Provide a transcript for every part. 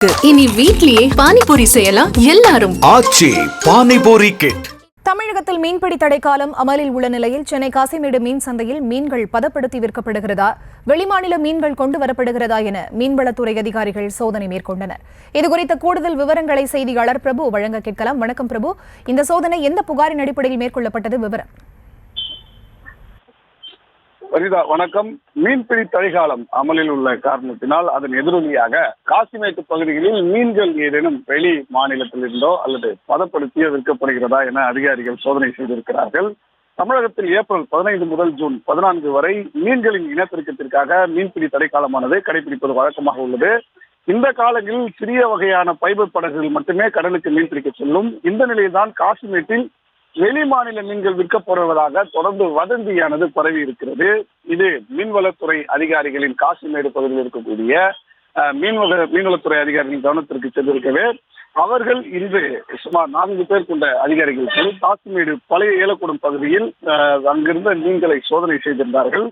இனி வீட்லயே பானிபூரி செய்யலாம் எல்லாரும். ஆச்சி பானிபூரி கிட். தமிழகத்தில் மீன்பிடி தடைக்காலம் அமலில் உள்ள நிலையில் சென்னை காசிமேடு மீன் சந்தையில் மீன்கள் பதப்படுத்தி விற்கப்படுகிறதா, வெளிமாநில மீன்கள் கொண்டு வரப்படுகிறதா என மீன்வளத்துறை அதிகாரிகள் சோதனை மேற்கொண்டனர். இதுகுறித்த கூடுதல் விவரங்களை செய்தியாளர் பிரபு வழங்க கேட்கலாம். வணக்கம் பிரபு, இந்த சோதனை எந்த புகாரின் அடிப்படையில் மேற்கொள்ளப்பட்டது? விவரம். வணக்கம். மீன்பிடி தடைக்காலம் அமலில் உள்ள காரணத்தினால் அதன் எதிரொலியாக காசிமேட்டு பகுதிகளில் மீன்கள் ஏதேனும் வெளி மாநிலத்திலிருந்தோ அல்லது பதப்படுத்தியோ விற்கப்படுகிறதா என அதிகாரிகள் சோதனை செய்திருக்கிறார்கள். தமிழகத்தில் ஏப்ரல் 15 முதல் ஜூன் 14 வரை மீன்களின் இனப்பெருக்கத்திற்காக மீன்பிடி தடைக்காலமானது கடைபிடிப்பது வழக்கமாக உள்ளது. இந்த காலங்களில் சிறிய வகையான பைபர் படகுகள் மட்டுமே கடலுக்கு மீன்பிடிக்க செல்லும். இந்த நிலையில்தான் காசிமேட்டில் வெளி மாநில மீன்கள் விற்கப்படுவதாக தொடர்ந்து வதந்தியானது பரவி இருக்கிறது. இது மீன்வளத்துறை அதிகாரிகளின் காசிமேடு பகுதியில் இருக்கக்கூடிய மீன்வளத்துறை அதிகாரிகளின் கவனத்திற்கு சென்றிருக்கவே அவர்கள் இன்று சுமார் 4 பேர் கொண்ட அதிகாரிகள் காசிமேடு பழைய ஏலக்கூடம் பகுதியில் அங்கிருந்த மீன்களை சோதனை செய்திருந்தார்கள்.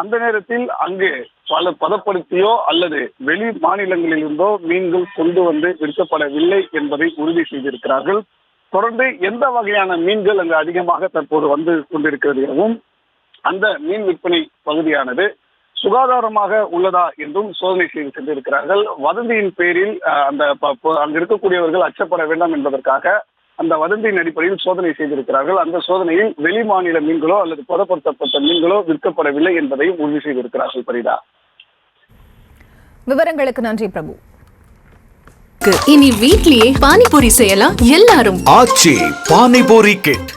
அந்த நேரத்தில் அங்கு பல பதப்படுத்தியோ அல்லது வெளி மாநிலங்களிலிருந்தோ மீன்கள் கொண்டு வந்து விற்கப்படவில்லை என்பதை உறுதி செய்திருக்கிறார்கள். தொடர்ந்து எந்த வகையான மீன்கள் அங்கு அதிகமாக தற்போது வந்து கொண்டிருக்கிறது எனவும் அந்த மீன் விற்பனை பகுதியானது சுகாதாரமாக உள்ளதா என்றும் சோதனை செய்து சென்றிருக்கிறார்கள். வதந்தியின் பேரில் அங்கு இருக்கக்கூடியவர்கள் அச்சப்பட வேண்டாம் என்பதற்காக அந்த வதந்தியின் அடிப்படையில் சோதனை செய்திருக்கிறார்கள். அந்த சோதனையில் வெளி மாநில மீன்களோ அல்லது பதப்படுத்தப்பட்ட மீன்களோ விற்கப்படவில்லை என்பதையும் உறுதி செய்திருக்கிறார்கள். பரிதா, விவரங்களுக்கு நன்றி பிரபு. இனி வீட்லயே பானிபூரி செய்யலாம் எல்லாரும். ஆச்சி பானிபூரி கிட்.